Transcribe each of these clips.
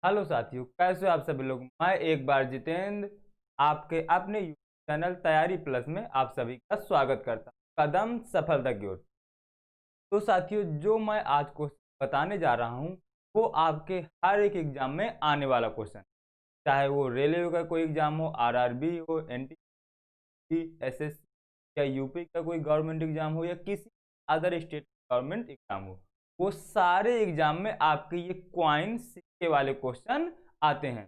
Hello साथियों, कैसे हो आप सभी लोग। मैं एक बार जितेंद्र आपके अपने यूट्यूब चैनल तैयारी प्लस में आप सभी का स्वागत करता हूं, कदम सफलता की ओर। तो साथियों, जो मैं आज क्वेश्चन बताने जा रहा हूं वो आपके हर एक एग्जाम में आने वाला क्वेश्चन, चाहे वो रेलवे का कोई एग्जाम हो, आरआरबी हो, एनटीपीसी, एसएससी या यूपी का कोई गवर्नमेंट एग्जाम हो या किसी अदर स्टेट गवर्नमेंट एग्जाम हो, वो सारे एग्जाम में आपके ये क्वाइन सिक्के वाले क्वेश्चन आते हैं।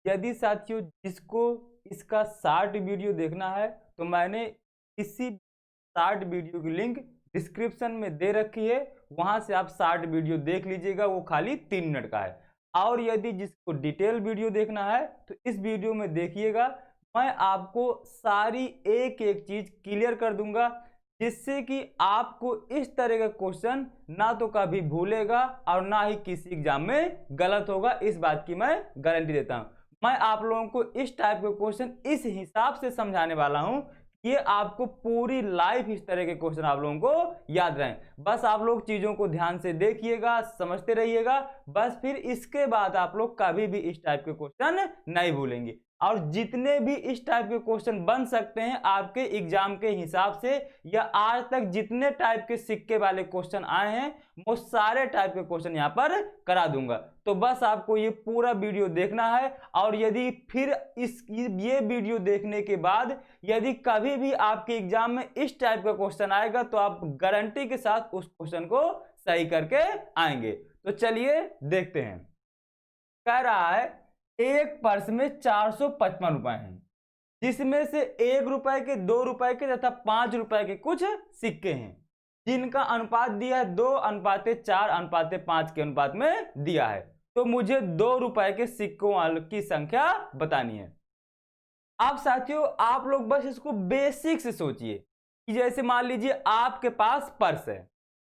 यदि साथियों जिसको इसका शॉर्ट वीडियो देखना है तो मैंने इसी शॉर्ट वीडियो की लिंक डिस्क्रिप्शन में दे रखी है, वहां से आप शॉर्ट वीडियो देख लीजिएगा, वो खाली 3 मिनट का है। और यदि जिसको डिटेल वीडियो देखना है तो इस वीडियो में देखिएगा, मैं आपको सारी एक एक चीज क्लियर कर दूंगा, जिससे कि आपको इस तरह का क्वेश्चन ना तो कभी भूलेगा और ना ही किसी एग्जाम में गलत होगा। इस बात की मैं गारंटी देता हूं। मैं आप लोगों को इस टाइप के क्वेश्चन इस हिसाब से समझाने वाला हूं कि आपको पूरी लाइफ इस तरह के क्वेश्चन आप लोगों को याद रहें। बस आप लोग चीजों को ध्यान से देखिएगा, समझते रहिएगा, बस फिर इसके बाद आप लोग कभी भी इस टाइप के क्वेश्चन नहीं भूलेंगे। और जितने भी इस टाइप के क्वेश्चन बन सकते हैं आपके एग्जाम के हिसाब से, या आज तक जितने टाइप के सिक्के वाले क्वेश्चन आए हैं वो सारे टाइप के क्वेश्चन यहाँ पर करा दूंगा। तो बस आपको ये पूरा वीडियो देखना है। और यदि फिर ये वीडियो देखने के बाद यदि कभी भी आपके एग्जाम में इस टाइप का क्वेश्चन आएगा तो आप गारंटी के साथ उस क्वेश्चन को सही करके आएंगे। तो चलिए देखते हैं। कह रहा है एक पर्स में 455 रुपए हैं, जिसमें से 1 रुपए के, 2 रुपए के तथा 5 रुपए के कुछ सिक्के हैं, जिनका अनुपात दिया है 2:4:5 के अनुपात में दिया है। तो मुझे 2 रुपए के सिक्कों की संख्या बतानी है। अब साथियों आप लोग बस इसको बेसिक से सोचिए कि जैसे मान लीजिए आपके पास पर्स है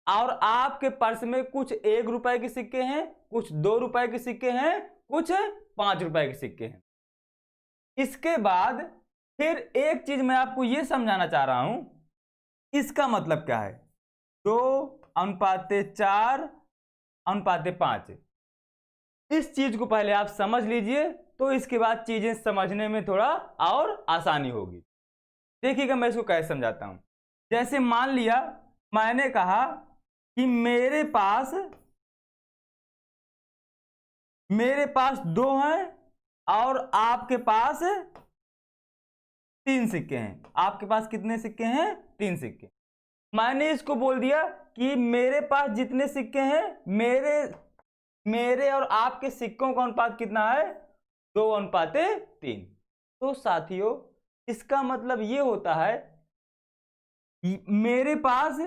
और आपके पर्स में कुछ 1 रुपए के सिक्के हैं, कुछ 2 रुपए के सिक्के हैं, कुछ 5 रुपए के सिक्के हैं। इसके बाद फिर एक चीज मैं आपको यह समझाना चाह रहा हूं, इसका मतलब क्या है, 2:4:5। इस चीज को पहले आप समझ लीजिए, तो इसके बाद चीजें समझने में थोड़ा और आसानी होगी। देखिएगा मैं इसको कैसे समझाता हूं। जैसे मान लिया मैंने कहा कि मेरे पास 2 हैं और आपके पास 3 सिक्के हैं। आपके पास कितने सिक्के हैं? 3 सिक्के। मैंने इसको बोल दिया कि मेरे पास जितने सिक्के हैं, मेरे और आपके सिक्कों का अनुपात कितना है? 2:3। तो साथियों इसका मतलब ये होता है मेरे पास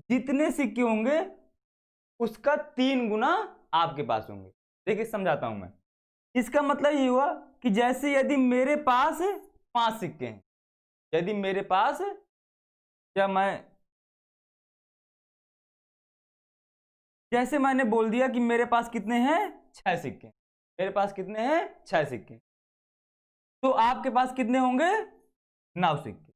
जितने सिक्के होंगे उसका 3 गुना आपके पास होंगे। देखिए समझाता हूं मैं। इसका मतलब ये हुआ कि जैसे यदि मेरे पास 5 सिक्के हैं, यदि मेरे पास, जैसे मैंने बोल दिया कि मेरे पास कितने हैं? 6 सिक्के। मेरे पास कितने हैं? 6 सिक्के। तो आपके पास कितने होंगे? 9 सिक्के।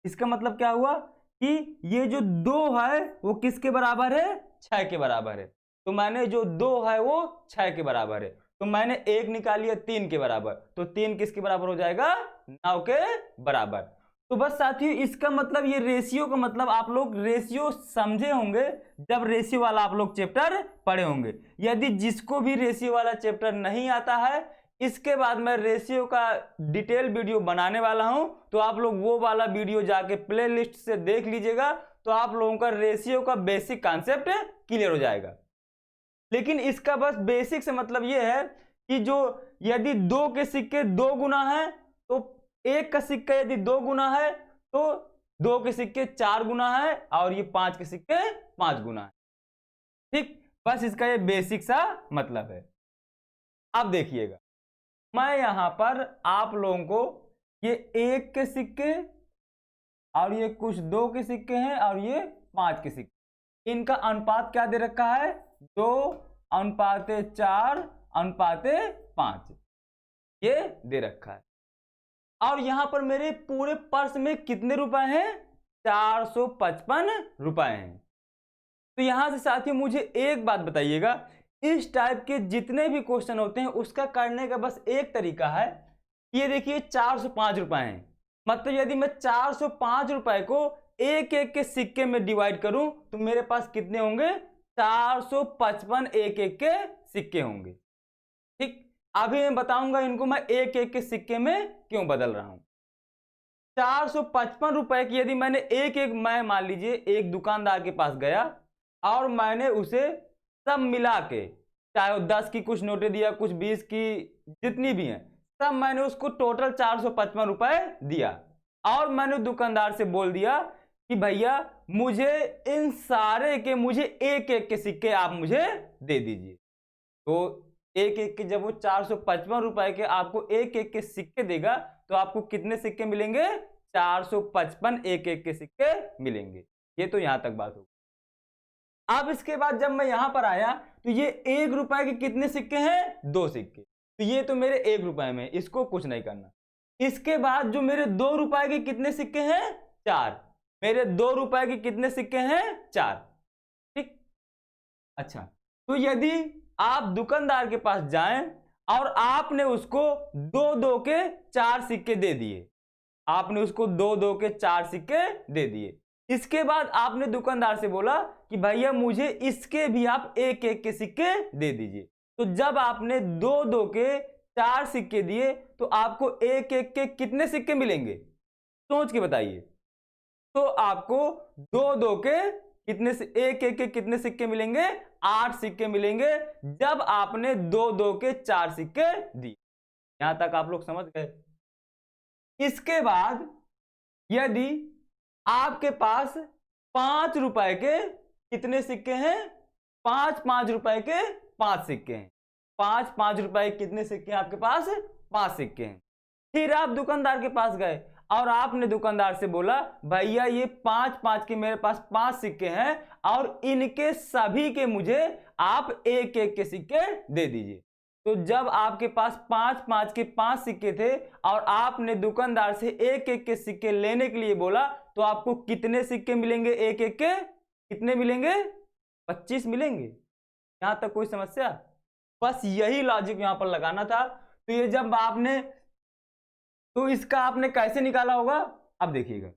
इसका मतलब क्या हुआ कि ये जो 2 है वो किसके बराबर है? 6 के बराबर है। तो मैंने जो 2 है वो 6 के बराबर है, तो मैंने 1 निकाल लिया 3 के बराबर, तो 3 किसके बराबर हो जाएगा? 9 के बराबर। तो बस साथियों इसका मतलब, ये रेशियो का मतलब आप लोग रेशियो समझे होंगे जब रेशियो वाला आप लोग चैप्टर पढ़े होंगे। यदि जिसको भी रेशियो वाला चैप्टर नहीं आता है, इसके बाद मैं रेशियो का डिटेल वीडियो बनाने वाला हूं, तो आप लोग वो वाला वीडियो जाके प्लेलिस्ट से देख लीजिएगा, तो आप लोगों का रेशियो का बेसिक कॉन्सेप्ट क्लियर हो जाएगा। लेकिन इसका बस बेसिक से मतलब ये है कि जो यदि 2 के सिक्के 2 गुना है, तो 1 का सिक्का यदि 2 गुना है तो 2 के सिक्के 4 गुना है, और ये 5 के सिक्के 5 गुना है। ठीक, बस इसका ये बेसिक सा मतलब है। अब देखिएगा मैं यहां पर आप लोगों को ये 1 के सिक्के और ये कुछ 2 के सिक्के हैं और ये 5 के सिक्के, इनका अनुपात क्या दे रखा है? 2:4:5 ये दे रखा है। और यहां पर मेरे पूरे पर्स में कितने रुपए हैं? 455 रुपए हैं। तो यहां से साथियों मुझे एक बात बताइएगा, इस टाइप के जितने भी क्वेश्चन होते हैं उसका करने का बस एक तरीका है। ये देखिए 405 रुपए हैं, मतलब यदि मैं 405 रुपए को एक एक के सिक्के में डिवाइड करूं तो मेरे पास कितने होंगे, 455 एक एक के सिक्के होंगे। ठीक, अभी मैं बताऊंगा इनको मैं एक एक के सिक्के में क्यों बदल रहा हूं। 455 रुपए की यदि मैंने मैं मान लीजिए एक दुकानदार के पास गया और मैंने उसे सब मिला के, चाहे वो 10 की कुछ नोटें दिया, कुछ 20 की, जितनी भी हैं सब मैंने उसको टोटल 455 रुपए दिया और मैंने दुकानदार से बोल दिया कि भैया मुझे इन सारे के मुझे एक एक के सिक्के आप मुझे दे दीजिए। तो एक एक के जब वो 455 रुपए के आपको एक एक के सिक्के देगा तो आपको कितने सिक्के मिलेंगे, 455 एक एक के सिक्के मिलेंगे। ये तो यहां तक बात होगी। अब इसके बाद जब मैं यहां पर आया तो ये 1 रुपए के कितने सिक्के हैं, 2 सिक्के, तो ये तो मेरे 1 रुपए में, इसको कुछ नहीं करना। इसके बाद जो मेरे 2 रुपए के कितने सिक्के हैं, 4, मेरे 2 रुपए के कितने सिक्के हैं, 4। ठीक, अच्छा, तो यदि आप दुकानदार के पास जाएं और आपने उसको 2-2 के 4 सिक्के दे दिए, आपने उसको 2-2 के 4 सिक्के दे दिए, इसके बाद आपने दुकानदार से बोला कि भैया मुझे इसके भी आप एक एक के सिक्के दे दीजिए। तो जब आपने 2-2 के 4 सिक्के दिए तो आपको एक एक के कितने सिक्के मिलेंगे, सोच के बताइए। तो आपको 2-2 के कितने से एक एक के कितने सिक्के मिलेंगे, 8 सिक्के मिलेंगे जब आपने 2-2 के 4 सिक्के दिए। यहां तक आप लोग समझ गए। इसके बाद यदि आपके पास 5 रुपए के कितने सिक्के हैं, 5-5 रुपए के 5 सिक्के हैं, 5-5 रुपए के कितने सिक्के हैं आपके पास, 5 सिक्के हैं। फिर आप दुकानदार के पास गए और आपने दुकानदार से बोला भैया ये 5-5 के मेरे पास 5 सिक्के हैं और इनके सभी के मुझे आप एक एक के सिक्के दे दीजिए। तो जब आपके पास 5-5 के 5 सिक्के थे और आपने दुकानदार से एक एक के सिक्के लेने के लिए बोला तो आपको कितने सिक्के मिलेंगे, एक एक के कितने मिलेंगे, 25 मिलेंगे। यहां तक कोई समस्या, बस यही लॉजिक यहां पर लगाना था। तो ये जब आपने, तो इसका आपने कैसे निकाला होगा, अब देखिएगा।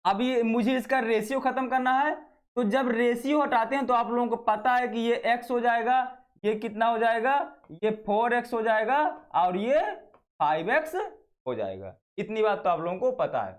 अब ये मुझे इसका रेशियो खत्म करना है, तो जब रेशियो हटाते हैं तो आप लोगों को पता है कि ये x हो जाएगा, ये कितना हो जाएगा, ये 4x हो जाएगा और ये 5x हो जाएगा। इतनी बात तो आप लोगों को पता है।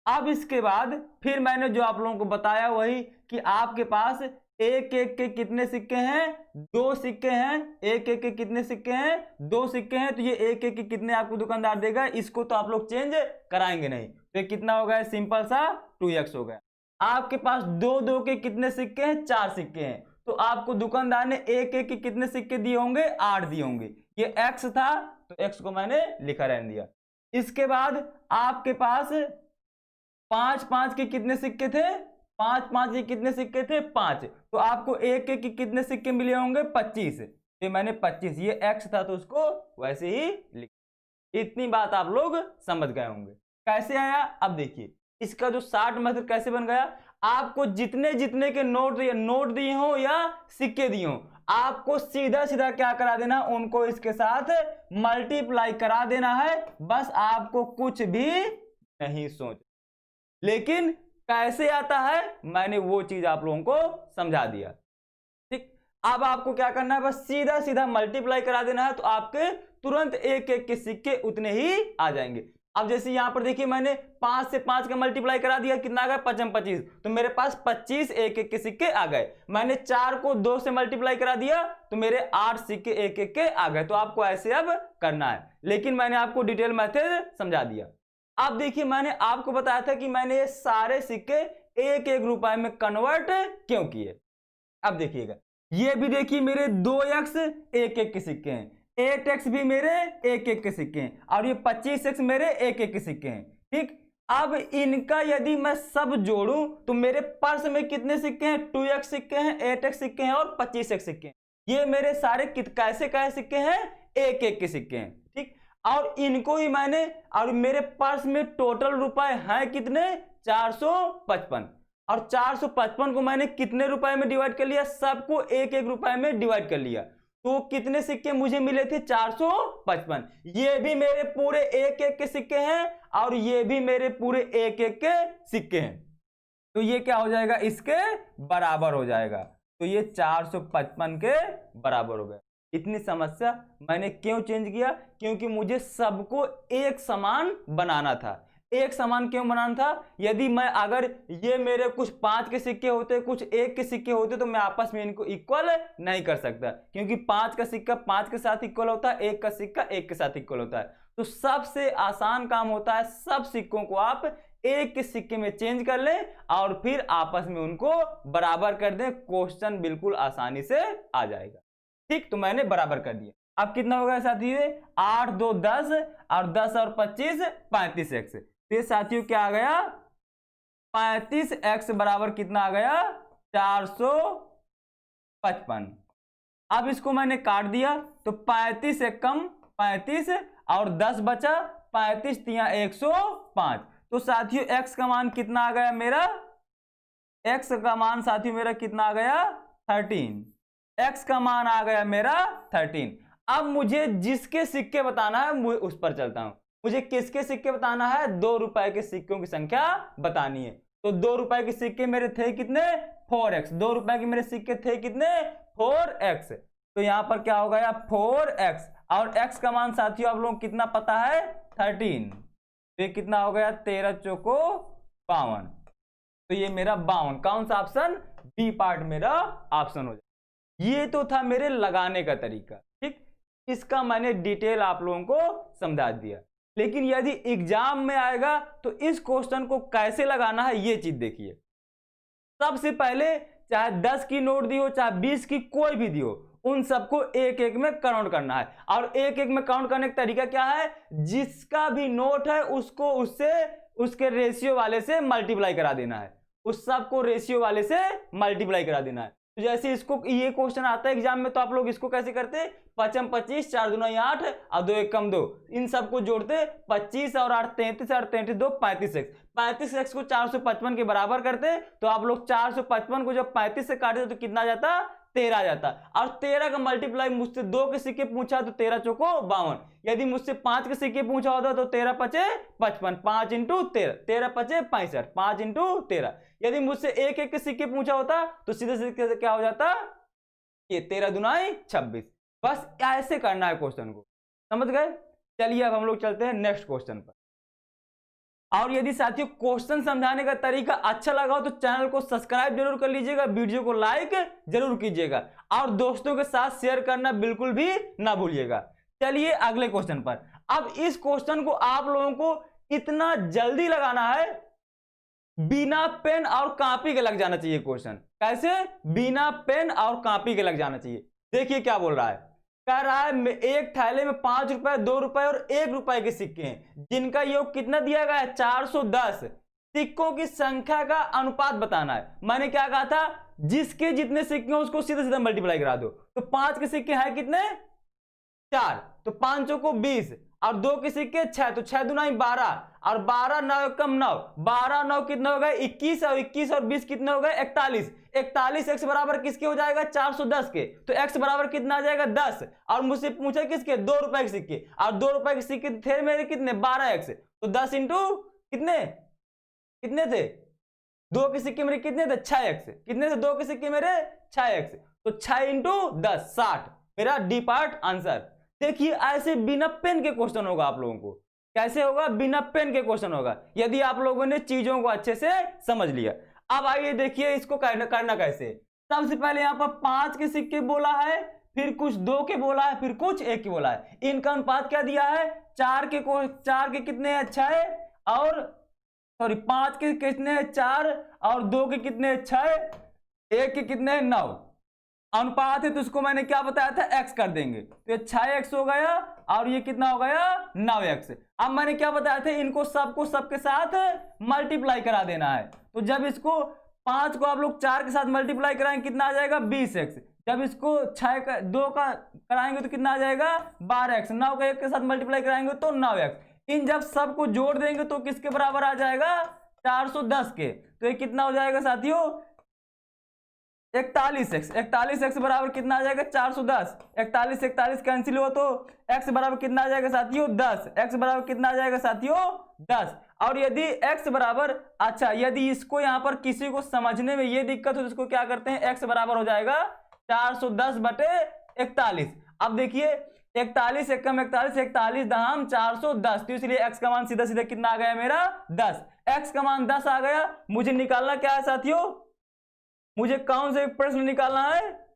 अब इसके बाद फिर मैंने जो आप लोगों को बताया वही कि आपके पास एक एक के कितने सिक्के हैं, 2 सिक्के हैं, एक एक के कितने सिक्के हैं, 2 सिक्के हैं, तो ये एक एक के कितने आपको दुकानदार देगा, इसको तो आप लोग चेंज कराएंगे नहीं। तो ये कितना हो गया, सिंपल सा 2x हो गया। आपके पास 2-2 के कितने सिक्के हैं, 4 सिक्के हैं, तो आपको दुकानदार ने एक एक के कितने सिक्के दिए होंगे, 8 दिए होंगे। ये x था तो x को मैंने लिखा रहने दिया। इसके बाद आपके पास 5-5 के कितने सिक्के थे, 5-5 के कितने सिक्के थे, 5, तो आपको एक एक के कितने सिक्के मिले होंगे, 25। तो मैंने 25, ये x था तो उसको वैसे ही लिख। इतनी बात आप लोग समझ गए होंगे। कैसे आया, अब देखिए इसका जो 60 मेथड कैसे बन गया। आपको जितने जितने के नोट दिए हो या सिक्के दिए हो, आपको सीधा सीधा क्या करा देना, उनको इसके साथ मल्टीप्लाई करा देना है। बस आपको कुछ भी नहीं सोच, लेकिन कैसे आता है मैंने वो चीज आप लोगों को समझा दिया। ठीक, अब आपको क्या करना है, बस सीधा सीधा मल्टीप्लाई करा देना है, तो आपके तुरंत एक एक के सिक्के उतने ही आ जाएंगे। अब जैसे यहां पर देखिए मैंने 5 से 5 का मल्टीप्लाई करा दिया, कितना आ गया, 25, तो मेरे पास 25 एक एक के सिक्के आ गए। मैंने 4 को 2 से मल्टीप्लाई करा दिया तो मेरे 8 सिक्के एक एक के आ गए। तो आपको ऐसे अब करना है, लेकिन मैंने आपको डिटेल मेथड समझा दिया। अब देखिए मैंने आपको बताया था कि मैंने ये सारे सिक्के एक एक रुपए में कन्वर्ट क्यों किए। अब देखिएगा, ये भी देखिए मेरे 2x एक एक के सिक्के हैं, 8x भी मेरे एक एक के सिक्के हैं और ये 25x मेरे एक एक के सिक्के हैं। ठीक, अब इनका यदि मैं सब जोड़ूं तो मेरे पर्स में कितने सिक्के हैं, 2x सिक्के हैं, 8x सिक्के हैं और 25x सिक्के हैं। ये मेरे सारे कैसे कैसे सिक्के हैं, एक एक के सिक्के हैं। ठीक, और इनको ही मैंने, और मेरे पर्स में टोटल रुपए हैं कितने, 455, और 455 को मैंने कितने रुपए में डिवाइड कर लिया, सबको एक एक रुपए में डिवाइड कर लिया। तो कितने सिक्के मुझे मिले थे? 455। ये भी मेरे पूरे एक एक के सिक्के हैं और ये भी मेरे पूरे एक एक के सिक्के हैं, तो ये क्या हो जाएगा? इसके बराबर हो जाएगा। तो ये 455 के बराबर हो गया। इतनी समस्या मैंने क्यों चेंज किया? क्योंकि मुझे सबको एक समान बनाना था। एक समान क्यों बनाना था? यदि मैं अगर ये मेरे कुछ 5 के सिक्के होते, कुछ 1 के सिक्के होते, तो मैं आपस में इनको इक्वल नहीं कर सकता, क्योंकि 5 का सिक्का 5 के साथ इक्वल होता है, 1 का सिक्का 1 के साथ इक्वल होता है। तो सबसे आसान काम होता है सब सिक्कों को आप एक के सिक्के में चेंज कर लें और फिर आपस में उनको बराबर कर दें, क्वेश्चन बिल्कुल आसानी से आ जाएगा। ठीक, तो मैंने बराबर कर दिया। अब कितना हो गया साथियों? 8 2 10 और 10 और 25 35x। तो ये साथियों क्या आ गया? 35x बराबर कितना आ गया? 455। अब इसको मैंने काट दिया तो 35 से कम 35 और 10 बचा, 35 तिया 105। तो साथियों x का मान कितना आ गया मेरा? x का मान साथियों मेरा कितना आ गया? 13। x का मान आ गया मेरा 13। अब मुझे जिसके सिक्के बताना है उस पर चलता हूं। मुझे किसके सिक्के बताना है? 2 रुपए के सिक्कों की संख्या बतानी है। तो 2 रुपए के सिक्के मेरे थे कितने? 4x। 2 रुपए के मेरे सिक्के थे कितने? 4x। तो यहां पर क्या हो गया? 4x और x का मान साथियों आप लोगों को कितना पता है? 13। तो ये कितना हो गया? 13 चौको 52। तो ये मेरा 52। कौन सा ऑप्शन? बी पार्ट मेरा ऑप्शन हो जाए। ये तो था मेरे लगाने का तरीका। ठीक, इसका मैंने डिटेल आप लोगों को समझा दिया। लेकिन यदि एग्जाम में आएगा तो इस क्वेश्चन को कैसे लगाना है ये चीज देखिए। सबसे पहले चाहे 10 की नोट दी हो, चाहे 20 की, कोई भी दी हो, उन सबको एक एक में काउंट करना है। और एक एक में काउंट करने का तरीका क्या है? जिसका भी नोट है उसको उससे उसके रेशियो वाले से मल्टीप्लाई करा देना है। उस सबको रेशियो वाले से मल्टीप्लाई करा देना है। तो जैसे इसको ये क्वेश्चन आता है एग्जाम में, तो आप लोग इसको कैसे करते? 5 25, 4 दूना 8 और 2 1 कम 2, इन सबको जोड़ते 25 और 8 33 और 33 2 35x। 35x को 455 के बराबर करते, तो आप लोग 455 को जब 35 से काटते तो कितना जाता? 13 आ जाता। और 13 का मल्टीप्लाई मुझसे 2 के सिक्के पूछा तो 13 चौको 52। यदि मुझसे 5 के सिक्के पूछा होता तो 13 पचे 55, 5 इंटू 13, 13 पचे 65, 5 इंटू 13। यदि मुझसे एक एक के सिक्के पूछा होता तो सीधे सीधे क्या हो जाता? ये 13 दुनाई 26। बस ऐसे करना है क्वेश्चन को, समझ गए? चलिए अब हम लोग चलते हैं नेक्स्ट क्वेश्चन पर। और यदि साथियों क्वेश्चन समझाने का तरीका अच्छा लगा हो तो चैनल को सब्सक्राइब जरूर कर लीजिएगा, वीडियो को लाइक जरूर कीजिएगा और दोस्तों के साथ शेयर करना बिल्कुल भी ना भूलिएगा। चलिए अगले क्वेश्चन पर। अब इस क्वेश्चन को आप लोगों को इतना जल्दी लगाना है, बिना पेन और कॉपी के लग जाना चाहिए क्वेश्चन। कैसे? बिना पेन और कॉपी के लग जाना चाहिए। देखिए क्या बोल रहा है, कह रहा है एक थैले में 5 रुपए, 2 रुपए और 1 रुपए के सिक्के हैं, जिनका योग कितना दिया गया है? 410। सिक्कों की संख्या का अनुपात बताना है। मैंने क्या कहा था? जिसके जितने सिक्के हैं उसको सीधा सीधा मल्टीप्लाई करा दो। तो 5 के सिक्के हैं कितने? 4, तो 5 को 20 और 2 के सिक्के 6, तो 6 दुना 12 और 12 9 कम 9, 12 9 कितना हो गया? 21 और 21 और 20 कितने हो गए? 41। 41 x बराबर किसके हो जाएगा? 410 के। तो x बराबर कितना आ जाएगा? 10। और मुझसे पूछा किसके? 2 रुपए के सिक्के, और 2 रुपए के सिक्के थे मेरे कितने? 12x। तो 10 इंटू कितने कितने थे? 2 के सिक्के मेरे कितने थे? 6x। कितने थे 2 के सिक्के मेरे? 6x। तो 6 इंटू 10 60, मेरा डी पार्ट आंसर। देखिए ऐसे बिना पेन के क्वेश्चन होगा आप लोगों को। कैसे होगा? बिना पेन के क्वेश्चन होगा, यदि आप लोगों ने चीजों को अच्छे से समझ लिया। अब आइए देखिए इसको करना कैसे। सबसे पहले यहां पर 5 के सिक्के बोला है, फिर कुछ 2 के बोला है, फिर कुछ 1 के बोला है। इनका अनुपात क्या दिया है? 4 के कितने है? 6 और सॉरी 5 के कितने हैं? 4 और 2 के कितने हैं? 6, 1 के कितने हैं? 9। अनुपात है तो उसको मैंने क्या बताया था? x कर देंगे, तो ये 6x हो गया और ये कितना हो गया? 9x। अब मैंने क्या बताया था? इनको सबको सबके साथ मल्टीप्लाई करा देना है। तो जब इसको 5 को आप लोग 4 के साथ मल्टीप्लाई कराएंगे कितना आ जाएगा? 20x। जब इसको 2 का कराएंगे तो कितना आ जाएगा? 12x। 9 का 1 के साथ मल्टीप्लाई कराएंगे तो 9x। इन जब सबको जोड़ देंगे तो किसके बराबर आ जाएगा? 410 के। तो ये कितना हो जाएगा साथियों? 41x, 41x बराबर कितना आ जाएगा 410। 41 41 कैंसिल हो तो x बराबर कितना आ जाएगा साथियों 10। x बराबर कितना आ जाएगा साथियों 10। और यदि x बराबर, अच्छा यदि इसको यहाँ पर किसी को समझने में ये दिक्कत हो तो इसको क्या करते हैं, x बराबर हो जाएगा 410 बटे 41। अब देखिए 41 एकम 41, 41 दहाम 410, तो इसलिए x का मान सीधा सीधा कितना आ गया मेरा 10। x का मान 10 आ गया। मुझे निकालना क्या है साथियों, मुझे कौन से प्रश्न निकालना है,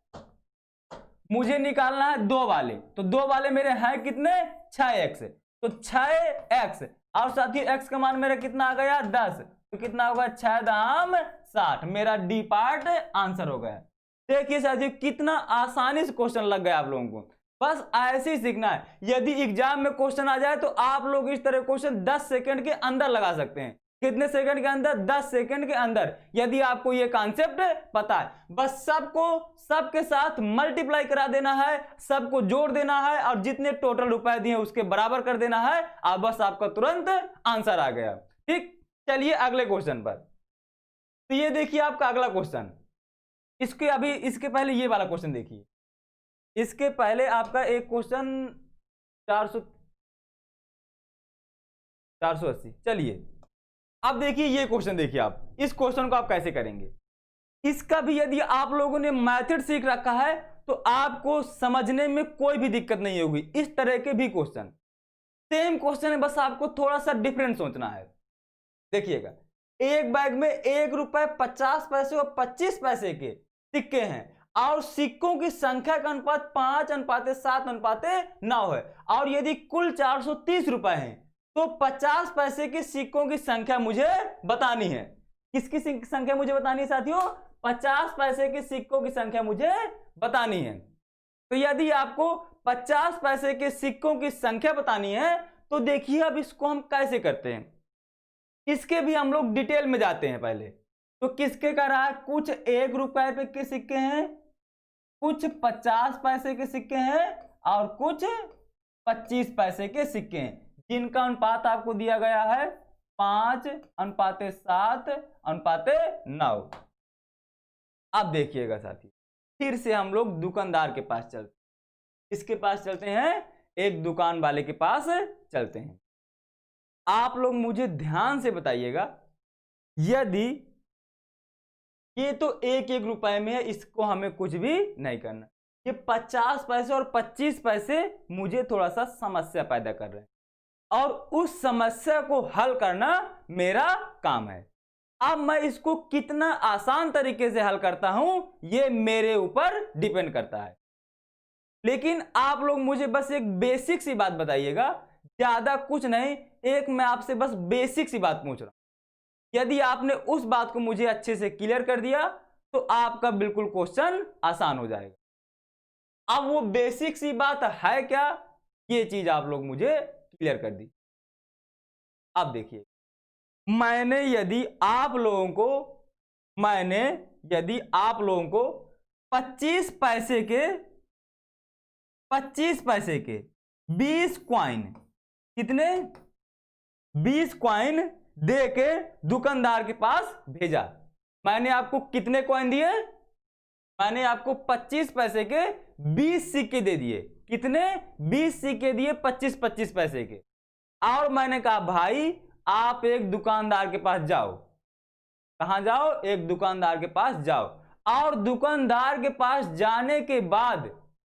मुझे निकालना है दो वाले। तो दो वाले मेरे हैं कितने 6x, तो 6x और साथियों x का मान मेरा कितना आ गया 10, तो कितना होगा 6 दाम 60। मेरा डी पार्ट आंसर हो गया। देखिए साथियों कितना आसानी से क्वेश्चन लग गया आप लोगों को, बस ऐसे ही सीखना है। यदि एग्जाम में क्वेश्चन आ जाए तो आप लोग इस तरह क्वेश्चन 10 सेकंड के अंदर लगा सकते हैं। कितने सेकंड के अंदर, 10 सेकंड के अंदर, यदि आपको ये कॉन्सेप्ट पता है। बस सबको सबके साथ मल्टीप्लाई करा देना है, सबको जोड़ देना है और जितने टोटल रुपए दिए उसके बराबर कर देना है, और बस आपका तुरंत आंसर आ गया। ठीक, चलिए अगले क्वेश्चन पर। तो ये देखिए आपका अगला क्वेश्चन, इसके अभी इसके पहले ये वाला क्वेश्चन देखिए। इसके पहले आपका एक क्वेश्चन 480। चलिए अब देखिए ये क्वेश्चन देखिए, आप इस क्वेश्चन को आप कैसे करेंगे। इसका भी यदि आप लोगों ने मेथड सीख रखा है तो आपको समझने में कोई भी दिक्कत नहीं होगी। इस तरह के भी क्वेश्चन सेम क्वेश्चन है, बस आपको थोड़ा सा डिफरेंट सोचना है। देखिएगा, एक बैग में 1 रुपए 50 पैसे और 25 पैसे के सिक्के हैं और सिक्कों की संख्या का अनुपात 5:7:9 है, और यदि कुल 430 रुपए हैं तो 50 पैसे के सिक्कों की संख्या मुझे बतानी है। किसकी संख्या मुझे बतानी है साथियों, 50 पैसे के सिक्कों की संख्या मुझे बतानी है। तो यदि आपको 50 पैसे के सिक्कों की संख्या बतानी है तो देखिए अब इसको हम कैसे करते हैं। इसके भी हम लोग डिटेल में जाते हैं पहले। तो किसके का रहा है, कुछ 1 रुपए के सिक्के हैं, कुछ 50 पैसे के सिक्के हैं और कुछ 25 पैसे के सिक्के हैं, जिनका अनुपात आपको दिया गया है 5:7:9। अब देखिएगा साथी, फिर से हम लोग दुकानदार के पास चलते हैं। किसके पास चलते हैं, एक दुकान वाले के पास चलते हैं। आप लोग मुझे ध्यान से बताइएगा, यदि ये तो 1-1 रुपए में है, इसको हमें कुछ भी नहीं करना। ये 50 पैसे और 25 पैसे मुझे थोड़ा सा समस्या पैदा कर रहे हैं और उस समस्या को हल करना मेरा काम है। अब मैं इसको कितना आसान तरीके से हल करता हूं ये मेरे ऊपर डिपेंड करता है। लेकिन आप लोग मुझे बस एक बेसिक सी बात बताइएगा, ज्यादा कुछ नहीं, एक मैं आपसे बस बेसिक सी बात पूछ रहा हूं। यदि आपने उस बात को मुझे अच्छे से क्लियर कर दिया तो आपका बिल्कुल क्वेश्चन आसान हो जाएगा। अब वो बेसिक सी बात है क्या, ये चीज आप लोग मुझे क्लियर कर दी। अब देखिए, मैंने यदि आप लोगों को 25 पैसे के 20 कॉइन, कितने 20 कॉइन दे के दुकानदार के पास भेजा। मैंने आपको कितने कॉइन दिए, मैंने आपको 25 पैसे के 20 सिक्के दे दिए। कितने, 20 सिक्के दिए 25-25 पैसे के। और मैंने कहा भाई आप एक दुकानदार के पास जाओ। कहां जाओ, एक दुकानदार के पास जाओ, और दुकानदार के पास जाने के बाद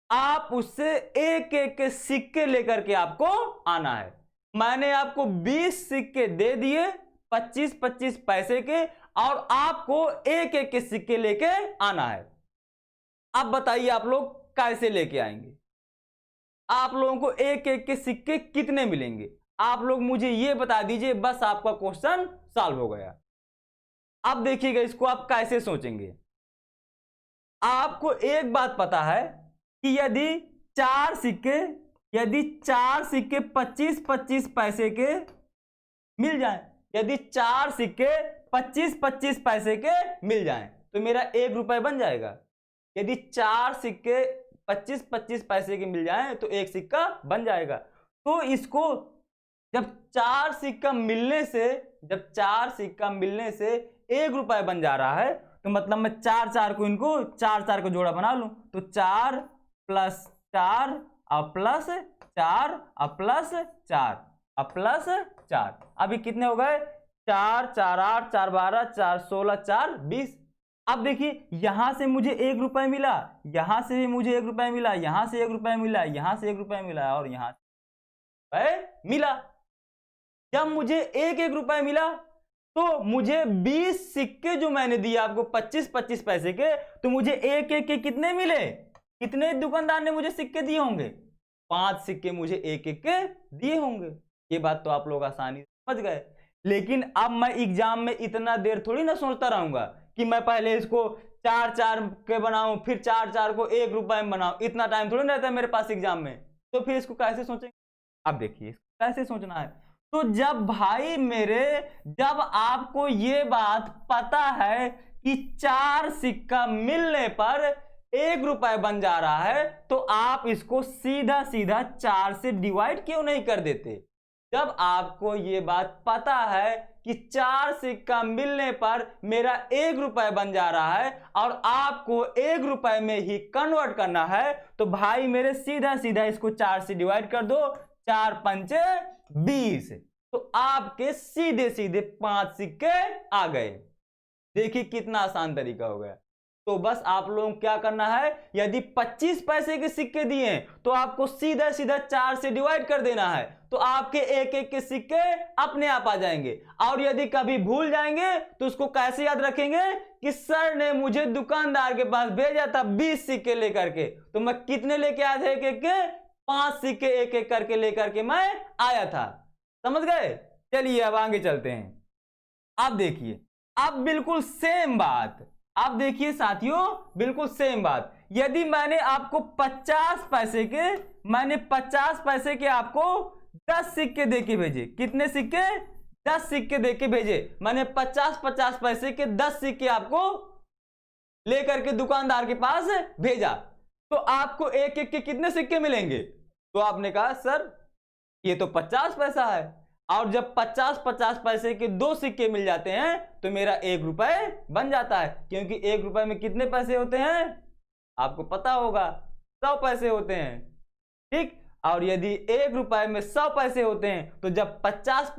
आप उससे एक एक के सिक्के लेकर के आपको आना है। मैंने आपको 20 सिक्के दे दिए 25-25 पैसे के, और आपको एक एक के सिक्के लेके आना है। अब बताइए आप लोग कैसे लेके आएंगे, आप लोगों को एक एक के सिक्के कितने मिलेंगे, आप लोग मुझे ये बता दीजिए, बस आपका क्वेश्चन सॉल्व हो गया। अब देखिएगा इसको आप कैसे सोचेंगे। आपको एक बात पता है कि यदि 4 सिक्के 25-25 पैसे के मिल जाएं, यदि 4 सिक्के 25-25 पैसे के मिल जाएं तो मेरा 1 रुपए बन जाएगा। यदि 4 सिक्के 25-25 पैसे के मिल जाएं तो 1 सिक्का बन जाएगा। तो इसको जब 4 सिक्का मिलने से 1 रुपए बन जा रहा है तो मतलब मैं 4 4 को इनको 4 4 को जोड़ा बना लूं, तो 4 प्लस 4 और प्लस 4 और प्लस 4 और प्लस 4। अभी कितने हो गए? 4 4 8 4 12 4 16 4 20। अब देखिए यहां से मुझे 1 रुपए मिला, यहां से भी मुझे 1 रुपए मिला, यहां से 1 रुपए मिला, यहां से 1 रुपए मिला और यहां से मिला। जब मुझे 1 रुपए मिला तो मुझे 20 सिक्के जो मैंने दिए आपको 25 पैसे के, तो मुझे एक एक के कितने मिले? कितने दुकानदार ने मुझे सिक्के दिए होंगे? 5 सिक्के मुझे एक एक के दिए होंगे। ये बात तो आप लोग आसानी से समझ गए। लेकिन अब मैं एग्जाम में इतना देर थोड़ी ना सोचता रहूंगा कि मैं पहले इसको 4 4 के बनाऊं, फिर 4 4 को 1 रुपए में बनाऊं। इतना टाइम थोड़ी ना रहता है मेरे पास एग्जाम में। तो फिर इसको कैसे सोचेंगे? अब देखिए कैसे सोचना है। तो जब भाई मेरे, जब आपको ये बात पता है कि 4 सिक्का मिलने पर 1 रुपए बन जा रहा है, तो आप इसको सीधा सीधा 4 से डिवाइड क्यों नहीं कर देते? जब आपको ये बात पता है कि 4 सिक्का मिलने पर मेरा 1 रुपए बन जा रहा है और आपको 1 रुपए में ही कन्वर्ट करना है, तो भाई मेरे सीधा सीधा इसको 4 से डिवाइड कर दो। 4 पंचे 20, तो आपके सीधे सीधे 5 सिक्के आ गए। देखिए कितना आसान तरीका हो गया। तो बस आप लोगों को क्या करना है, यदि 25 पैसे के सिक्के दिए तो आपको सीधा सीधा 4 से डिवाइड कर देना है, तो आपके एक एक के सिक्के अपने आप आ जाएंगे। और यदि कभी भूल जाएंगे तो उसको कैसे याद रखेंगे कि सर ने मुझे दुकानदार के पास भेजा था 20 सिक्के लेकर के, तो मैं कितने लेके आया था? एक एक के 5 सिक्के एक एक करके लेकर के मैं आया था। समझ गए? चलिए अब आगे चलते हैं। अब देखिए, अब बिल्कुल सेम बात, अब देखिए साथियों बिल्कुल सेम बात। यदि मैंने आपको 50 पैसे के आपको 10 सिक्के देके भेजे, कितने सिक्के? 10 सिक्के देके भेजे। मैंने 50 पैसे के 10 सिक्के आपको लेकर के दुकानदार के पास भेजा, तो आपको एक एक के कितने सिक्के मिलेंगे? तो आपने कहा सर ये तो 50 पैसा है, और जब 50 पैसे के 2 सिक्के मिल जाते हैं तो मेरा 1 रुपए बन जाता है, क्योंकि 1 रुपए में कितने पैसे होते हैं आपको पता होगा, 100 पैसे होते हैं। ठीक, और यदि 1 रुपए में 100 पैसे होते हैं तो जब 50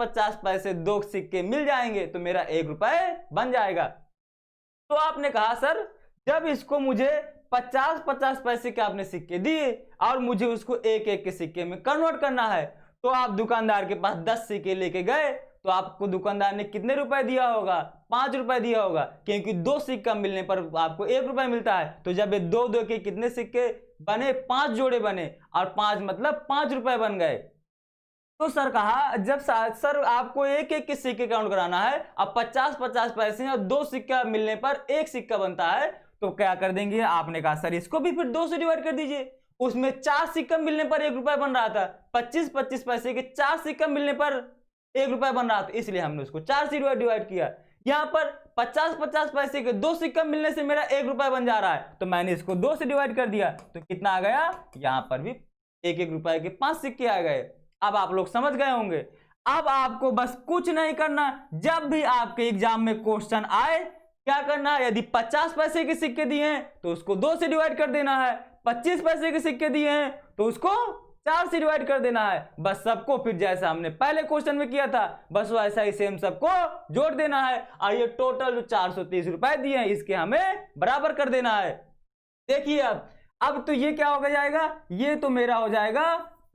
पैसे 2 सिक्के मिल जाएंगे तो मेरा 1 रुपए बन जाएगा। तो आपने कहा सर जब इसको मुझे 50 पैसे के आपने सिक्के दिए और मुझे उसको एक एक के सिक्के में कन्वर्ट करना है, तो आप दुकानदार के पास 10 सिक्के लेके गए, तो आपको दुकानदार ने कितने रुपए दिया होगा? 5 रुपए दिया होगा, क्योंकि 2 सिक्का मिलने पर आपको 1 रुपए मिलता है। तो जब ये 2 2 के कितने सिक्के बने? 5 जोड़े बने, और 5 मतलब 5 रुपए बन गए। तो सर कहा जब सर आपको एक एक के सिक्के काउंट कराना है, अब 50 पैसे और 2 सिक्का मिलने पर 1 सिक्का बनता है, तो क्या कर देंगे? आपने कहा सर इसको भी फिर 2 से डिवाइड कर दीजिए। उसमें 4 सिक्का मिलने पर 1 रुपए बन रहा था, 25 पैसे के 4 सिक्का मिलने पर 1 रुपए बन रहा था, इसलिए हमने उसको 4 से डिवाइड किया। यहाँ पर 50 पैसे के 2 सिक्का मिलने से मेरा 1 रुपए बन जा रहा है, तो मैंने इसको 2 से डिवाइड कर दिया, तो कितना आ गया? यहाँ पर भी 1 रुपए के 5 सिक्के आ गए। अब आप लोग समझ गए होंगे। अब आपको बस कुछ नहीं करना, जब भी आपके एग्जाम में क्वेश्चन आए क्या करना है? यदि 50 पैसे के सिक्के दिए हैं तो उसको 2 से डिवाइड कर देना है, 25 पैसे के सिक्के दिए हैं तो उसको 4 से डिवाइड कर देना है। बस सबको फिर जैसा हमने पहले क्वेश्चन में किया था बस वैसा ही सेम सबको जोड़ देना है, और ये टोटल जो 430 रुपए दिए हैं इसके हमें बराबर कर देना है। देखिए अब तो ये क्या हो जाएगा? ये तो मेरा हो जाएगा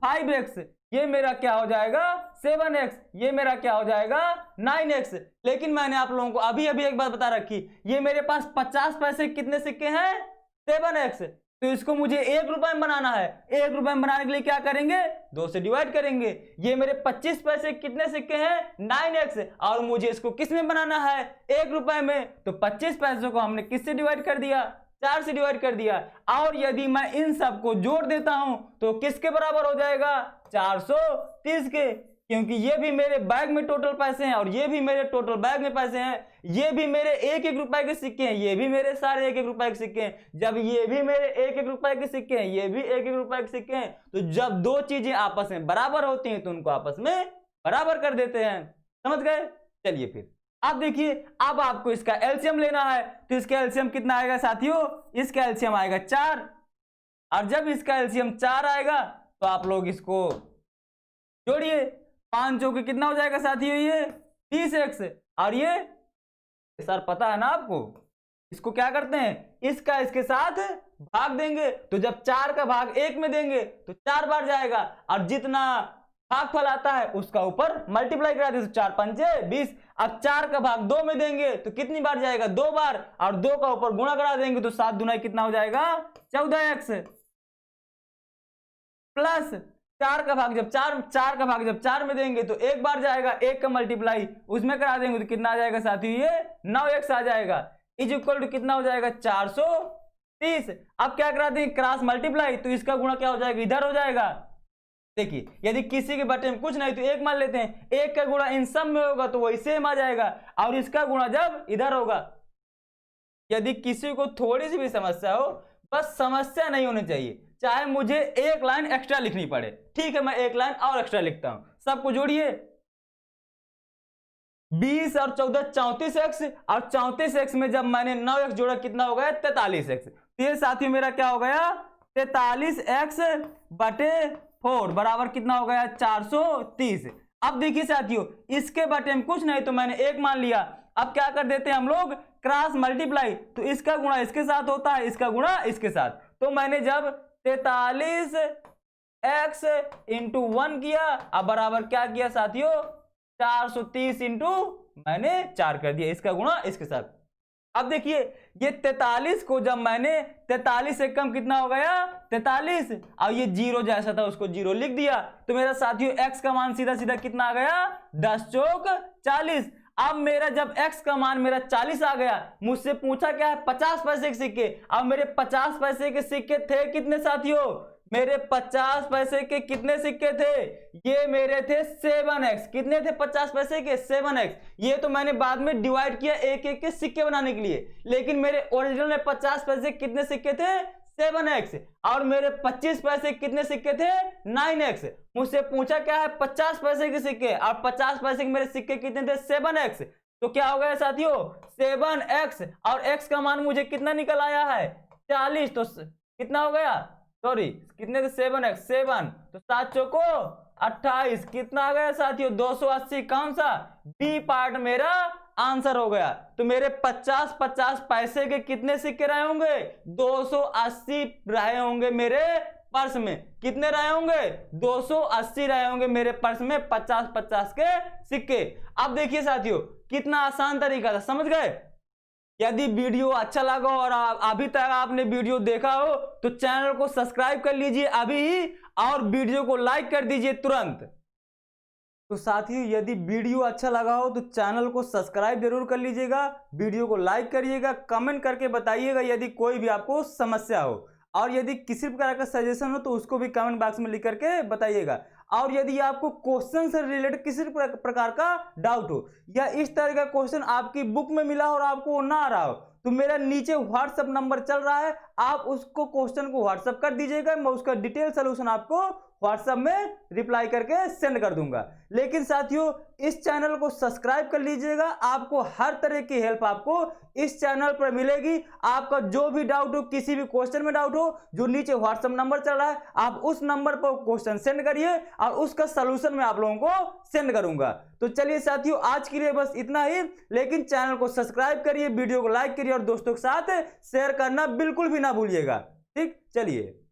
5x, ये मेरा क्या हो जाएगा 7x, ये मेरा क्या हो जाएगा 9x। लेकिन मैंने आप लोगों को अभी एक बात बता रखी, ये मेरे पास 50 पैसे कितने सिक्के हैं 7x, तो इसको मुझे 1 रुपए में बनाना है। 1 रुपए में बनाने के लिए क्या करेंगे? 2 से डिवाइड करेंगे। ये मेरे 25 पैसे कितने सिक्के हैं 9x, और मुझे इसको किस में बनाना है 1 रुपए में, तो 25 पैसों को हमने किससे डिवाइड कर दिया 4 से डिवाइड कर दिया। और यदि मैं इन सबको जोड़ देता हूं तो किसके बराबर हो जाएगा 430 के, क्योंकि ये भी मेरे बैग में टोटल पैसे हैं और ये भी मेरे टोटल बैग में पैसे हैं। ये भी मेरे 1 रुपए के सिक्के हैं, ये भी मेरे सारे 1 रुपए के सिक्के हैं। जब ये भी मेरे 1 रुपए के सिक्के हैं, ये भी 1 रुपए के सिक्के हैं, तो जब 2 चीजें आपस में बराबर होती हैं तो उनको आपस में बराबर कर देते हैं। समझ गए? चलिए फिर अब देखिए, अब आपको इसका एलसीएम लेना है, तो इसका एलसीएम कितना आएगा साथियों, इसका एलसीएम आएगा 4, और जब इसका एलसीएम 4 आएगा तो आप लोग इसको जोड़िए, 5 चौके कितना हो जाएगा साथियों, ये 20x, और ये सर पता है ना आपको, इसको क्या करते हैं, इसका इसके साथ भाग देंगे, तो जब 4 का भाग 1 में देंगे तो 4 बार जाएगा, और जितना भागफल आता है उसका ऊपर मल्टीप्लाई करा दें, तो 4 पंचे 20। अब 4 का भाग 2 में देंगे तो कितनी बार जाएगा, 2 बार, और 2 का ऊपर गुणा करा देंगे तो 7 दूना कितना हो जाएगा, 14x, प्लस 4 का भाग जब 4 में देंगे तो 1 बार जाएगा, 1 का मल्टीप्लाई उसमें करा देंगे तो कितना आ जाएगा साथियों, ये 9x आ जाएगा, इज इक्वल टू कितना हो जाएगा, 430। अब क्या करा देंगे, क्रॉस मल्टीप्लाई, तो इसका गुणा क्या हो जाएगा, इधर हो जाएगा। देखिए, यदि किसी के बटे में कुछ नहीं तो 1 मान लेते हैं, 1 का गुणा इन सब में होगा तो वही सेम आ जाएगा, और इसका गुणा जब इधर होगा। यदि किसी को थोड़ी सी भी समस्या हो, बस समस्या नहीं होनी चाहिए, चाहे मुझे 1 लाइन एक्स्ट्रा लिखनी पड़े, ठीक है, मैं 1 लाइन और एक्स्ट्रा लिखता हूं, सबको जोड़िए, 20 और 14 34x, और 34x में जब मैंने 9x जोड़ा कितना हो गया, 43x। तो ये साथियों मेरा क्या हो गया, 43x बटे 4 बराबर कितना हो गया, 430। अब देखिए साथियों, इसके बटे में कुछ नहीं तो मैंने 1 मान लिया, अब क्या कर देते हैं हम लोग, क्रॉस मल्टीप्लाई, तो इसका गुणा इसके साथ होता है, इसका गुणा इसके साथ, तो मैंने जब 43x इंटू 1 किया, अब बराबर क्या किया साथियों, 430 इंटू मैंने 4 कर दिया, इसका गुणा इसके साथ। अब देखिए, ये 43 को जब मैंने 43 से कम कितना हो गया, 43, और ये 0 जैसा था उसको 0 लिख दिया, तो मेरा साथियों x का मान सीधा सीधा कितना आ गया, 10 चौक 40। अब मेरा जब x का मान मेरा 40 आ गया, मुझसे पूछा क्या है, 50 पैसे के सिक्के। अब मेरे 50 पैसे के सिक्के थे कितने साथियों, मेरे 50 पैसे के कितने सिक्के थे, ये मेरे थे 7x। कितने थे 50 पैसे के, 7x। ये तो मैंने बाद में डिवाइड किया एक एक के सिक्के बनाने के लिए, लेकिन मेरे ओरिजिनल में 50 पैसे कितने सिक्के थे, 7x, और मेरे 25 पैसे कितने सिक्के थे, 9x। मुझसे पूछा क्या है, 50 पैसे के सिक्के, और 50 पैसे के मेरे सिक्के कितने थे, 7x। तो क्या हो गया साथियों, 7x, और x का मान मुझे कितना निकल आया है, 40, तो कितना हो गया, सॉरी कितने थे, 7x, 7, तो 7 चौको 28, कितना आ गया साथियों, 280। कौन सा, बी पार्ट मेरा आंसर हो गया। तो मेरे 50 पैसे के कितने सिक्के रहे होंगे, 280 रहे होंगे मेरे पर्स में। कितने रहे होंगे, 280 रहे होंगे मेरे पर्स में 50 के सिक्के। अब देखिए साथियों, कितना आसान तरीका था, समझ गए। यदि वीडियो अच्छा लगा और अभी तक आपने वीडियो देखा हो तो चैनल को सब्सक्राइब कर लीजिए अभी ही, और वीडियो को लाइक कर दीजिए तुरंत। तो साथियों, यदि वीडियो अच्छा लगा हो तो चैनल को सब्सक्राइब जरूर कर लीजिएगा, वीडियो को लाइक करिएगा, कमेंट करके बताइएगा यदि कोई भी आपको समस्या हो, और यदि किसी प्रकार का सजेशन हो तो उसको भी कमेंट बॉक्स में लिख करके बताइएगा। और यदि आपको क्वेश्चन से रिलेटेड किसी प्रकार का डाउट हो, या इस तरह का क्वेश्चन आपकी बुक में मिला हो और आपको ना आ रहा हो, तो मेरा नीचे व्हाट्सएप नंबर चल रहा है, आप उसको क्वेश्चन को व्हाट्सएप कर दीजिएगा, मैं उसका डिटेल सोल्यूशन आपको व्हाट्सएप में रिप्लाई करके सेंड कर दूंगा। लेकिन साथियों, इस चैनल को सब्सक्राइब कर लीजिएगा, आपको हर तरह की हेल्प आपको इस चैनल पर मिलेगी। आपका जो भी डाउट हो, किसी भी क्वेश्चन में डाउट हो, जो नीचे व्हाट्सएप नंबर चल रहा है, आप उस नंबर पर क्वेश्चन सेंड करिए और उसका सलूशन मैं आप लोगों को सेंड करूंगा। तो चलिए साथियों, आज के लिए बस इतना ही, लेकिन चैनल को सब्सक्राइब करिए, वीडियो को लाइक करिए और दोस्तों के साथ शेयर करना बिल्कुल भी ना भूलिएगा। ठीक, चलिए।